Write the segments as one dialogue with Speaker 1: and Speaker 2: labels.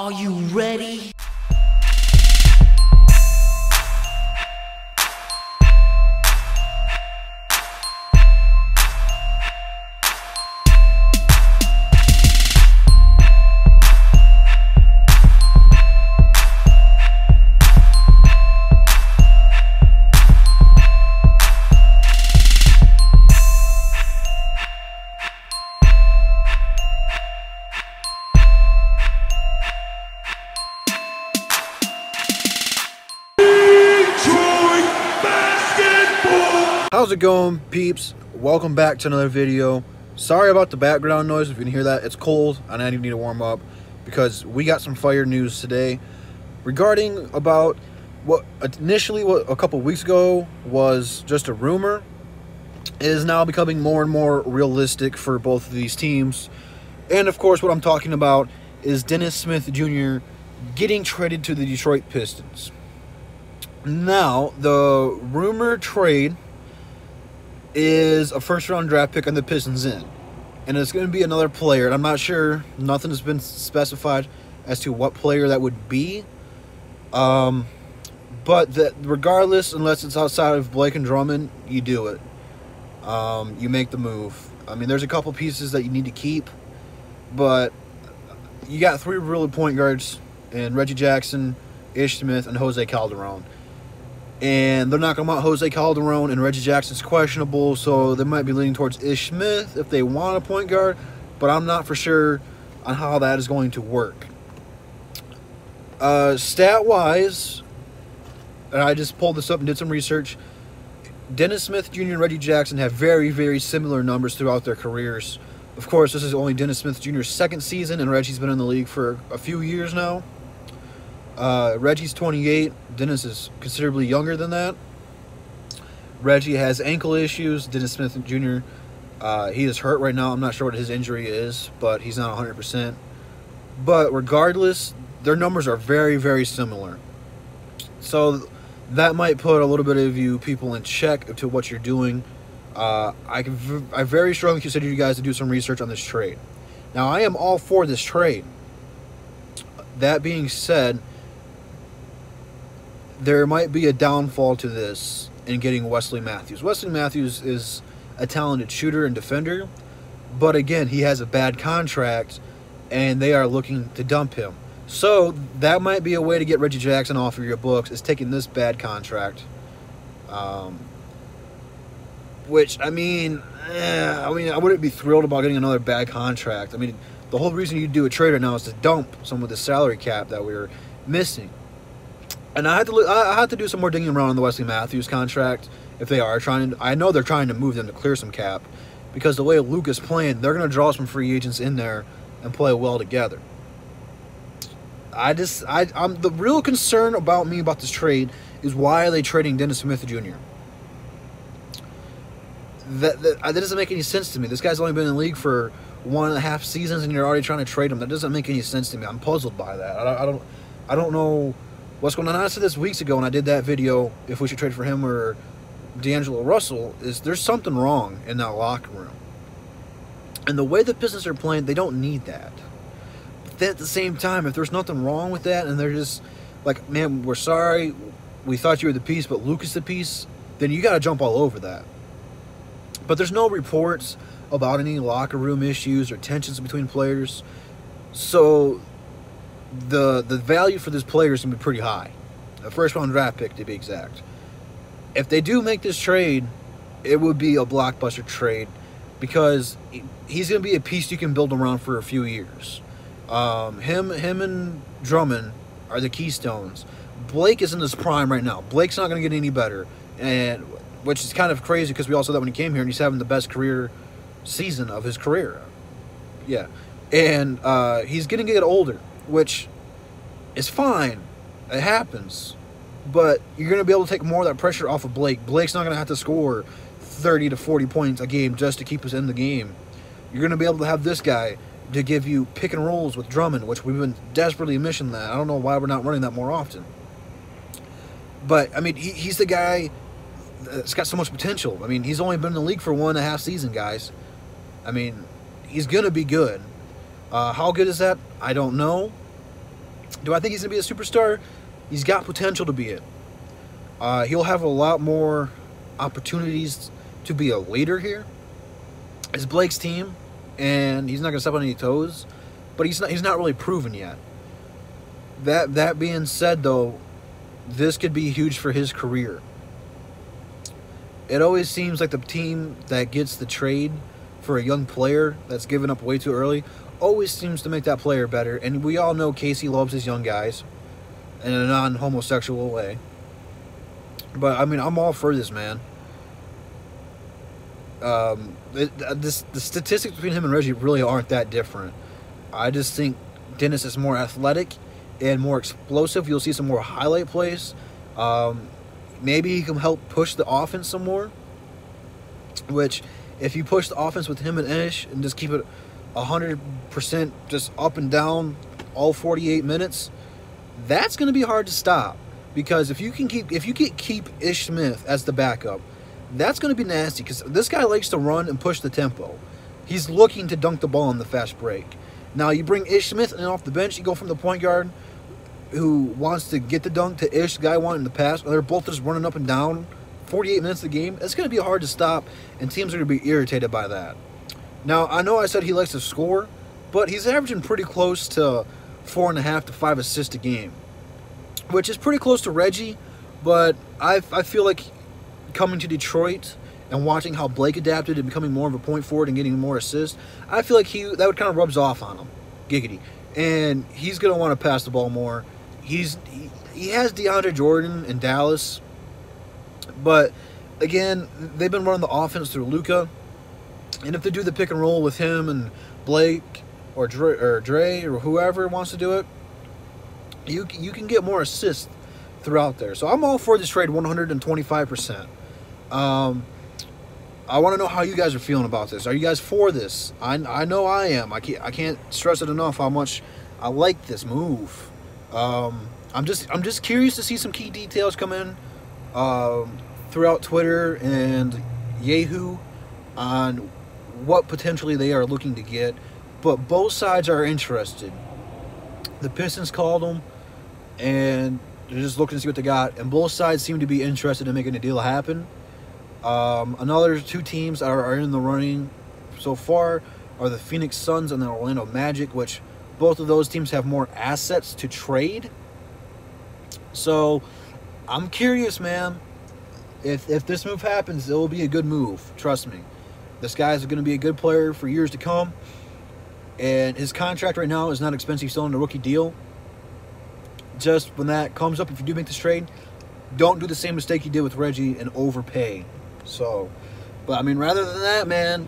Speaker 1: Are you ready?
Speaker 2: How's it going, peeps? Welcome back to another video. Sorry about the background noise. If you can hear that, it's cold and I need to warm up because we got some fire news today regarding about what initially a couple weeks ago was just a rumor is now becoming more and more realistic for both of these teams. And of course, what I'm talking about is Dennis Smith Jr. getting traded to the Detroit Pistons. Now, the rumored trade is a first-round draft pick on the Pistons in. And it's going to be another player. And I'm not sure. Nothing has been specified as to what player that would be. But regardless, unless it's outside of Blake and Drummond, you do it. You make the move. I mean, there's a couple pieces that you need to keep. But you got three really point guards in Reggie Jackson, Ish Smith, and Jose Calderon. And they're not going to want Jose Calderon, and Reggie Jackson's questionable, so they might be leaning towards Ish Smith if they want a point guard, but I'm not for sure on how that is going to work. Stat-wise, and I just pulled this up and did some research, Dennis Smith Jr. and Reggie Jackson have very, very similar numbers throughout their careers. Of course, this is only Dennis Smith Jr.'s second season, and Reggie's been in the league for a few years now. Reggie's 28. Dennis is considerably younger than that. Reggie has ankle issues. Dennis Smith Jr., he is hurt right now. I'm not sure what his injury is, but he's not 100%. But regardless, their numbers are very, very similar. So that might put a little bit of you people in check to what you're doing. I very strongly consider you guys to do some research on this trade. Now, I am all for this trade. That being said, there might be a downfall to this in getting Wesley Matthews. Wesley Matthews is a talented shooter and defender, but again, he has a bad contract, and they are looking to dump him. So that might be a way to get Reggie Jackson off of your books, is taking this bad contract. Which, I wouldn't be thrilled about getting another bad contract. I mean, the whole reason you do a trade right now is to dump some of the salary cap that we're missing. And I had to do some more digging around on the Wesley Matthews contract. If they are trying to, I know they're trying to move them to clear some cap, because the way Luke is playing, they're going to draw some free agents in there and play well together. I'm the real concern about this trade is, why are they trading Dennis Smith Jr.? That doesn't make any sense to me. This guy's only been in the league for 1.5 seasons, and you're already trying to trade him. That doesn't make any sense to me. I'm puzzled by that. I don't know what's going on. I said this weeks ago when I did that video, if we should trade for him or D'Angelo Russell, is there's something wrong in that locker room. And the way the Pistons are playing, they don't need that. But then at the same time, if there's nothing wrong with that, and they're just like, man, we're sorry, we thought you were the piece, but Luke is the piece, then you got to jump all over that. But there's no reports about any locker room issues or tensions between players. So the value for this player is going to be pretty high. A first-round draft pick, to be exact. If they do make this trade, it would be a blockbuster trade, because he's going to be a piece you can build around for a few years. Him and Drummond are the keystones. Blake is in his prime right now. Blake's not going to get any better, and which is kind of crazy, because we all saw that when he came here, and he's having the best career season of his career. Yeah. And he's going to get older, which is fine. It happens. But you're going to be able to take more of that pressure off of Blake. Blake's not going to have to score 30 to 40 points a game just to keep us in the game. You're going to be able to have this guy to give you pick and rolls with Drummond, which we've been desperately missing that. I don't know why we're not running that more often. But, I mean, he's the guy that's got so much potential. I mean, he's only been in the league for 1.5 seasons, guys. I mean, he's going to be good. How good is that? I don't know. Do I think he's going to be a superstar? He's got potential to be it. He'll have a lot more opportunities to be a leader here. It's Blake's team, and he's not going to step on any toes, but he's not really proven yet. That being said, though, this could be huge for his career. It always seems like the team that gets the trade for a young player that's given up way too early always seems to make that player better. And we all know Casey loves his young guys in a non-homosexual way. But, I mean, I'm all for this, man. The statistics between him and Reggie really aren't that different. I just think Dennis is more athletic and more explosive. You'll see some more highlight plays. Maybe he can help push the offense some more. Which, if you push the offense with him and Ish and just keep it 100% just up and down all 48 minutes, that's going to be hard to stop. Because if you can keep Ish Smith as the backup, that's going to be nasty. Because this guy likes to run and push the tempo. He's looking to dunk the ball on the fast break. Now you bring Ish Smith in off the bench. You go from the point guard who wants to get the dunk to Ish, the guy wanting the pass. They're both just running up and down 48 minutes of the game. It's going to be hard to stop, and teams are going to be irritated by that. Now, I know I said he likes to score, but he's averaging pretty close to 4.5 to 5 assists a game, which is pretty close to Reggie, but I feel like coming to Detroit and watching how Blake adapted and becoming more of a point forward and getting more assists, I feel like that would kind of rubs off on him. Giggity. And he's going to want to pass the ball more. He has DeAndre Jordan in Dallas, but again, they've been running the offense through Luka, and if they do the pick and roll with him and Blake or Dre or whoever wants to do it, you can get more assists throughout there. So I'm all for this trade 125%. I want to know how you guys are feeling about this. Are you guys for this? I know I am. I can't stress it enough how much I like this move. I'm just curious to see some key details come in throughout Twitter and Yahoo on what potentially they are looking to get. But both sides are interested. The Pistons called them, and they're just looking to see what they got. And both sides seem to be interested in making a deal happen. Another two teams that are in the running so far are the Phoenix Suns and the Orlando Magic, which both of those teams have more assets to trade. So I'm curious, man. If this move happens, it will be a good move. Trust me. This guy is going to be a good player for years to come. And his contract right now is not expensive. He's still on a rookie deal. Just when that comes up, if you do make this trade, don't do the same mistake you did with Reggie and overpay. So, but I mean, rather than that, man,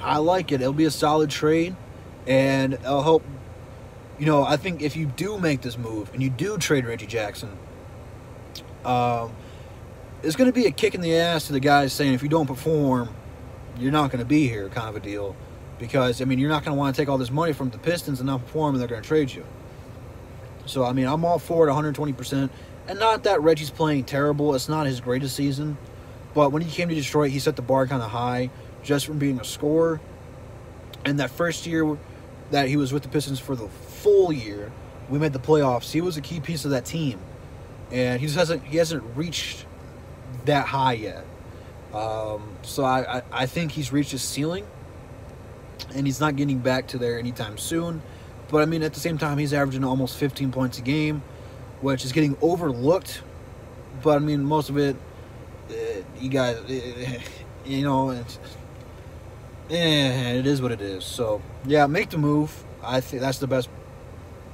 Speaker 2: I like it. It'll be a solid trade, and it'll help. You know, I think if you do make this move and you do trade Reggie Jackson, it's going to be a kick in the ass to the guys saying if you don't perform, you're not going to be here, kind of a deal. Because, I mean, you're not going to want to take all this money from the Pistons and not perform, and they're going to trade you. So, I mean, I'm all for it 120%. And not that Reggie's playing terrible. It's not his greatest season. But when he came to Detroit, he set the bar kind of high just from being a scorer. And that first year that he was with the Pistons for the full year, we made the playoffs. He was a key piece of that team. And he hasn't reached that high yet. So I think he's reached his ceiling. And he's not getting back to there anytime soon. But, I mean, at the same time, he's averaging almost 15 points a game, which is getting overlooked. But, I mean, most of it, you guys, you know, it is what it is. So, yeah, make the move. I think that's the best.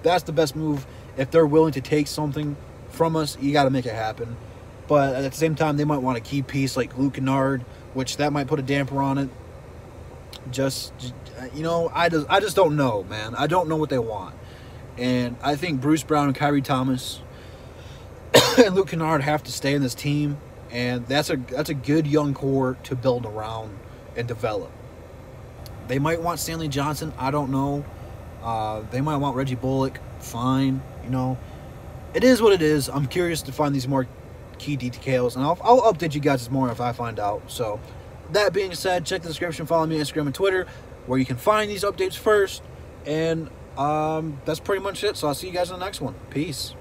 Speaker 2: That's the best move. If they're willing to take something from us, you got to make it happen. But at the same time, they might want a key piece like Luke Kennard, which that might put a damper on it. Just, you know, I just don't know, man. I don't know what they want. And I think Bruce Brown and Kyrie Thomas and Luke Kennard have to stay in this team. And that's a good young core to build around and develop. They might want Stanley Johnson. I don't know. They might want Reggie Bullock. Fine. You know, it is what it is. I'm curious to find these more key details. And I'll update you guys more if I find out. So, that being said, check the description. Follow me on Instagram and Twitter, where you can find these updates first. And That's pretty much it. So I'll see you guys in the next one. Peace.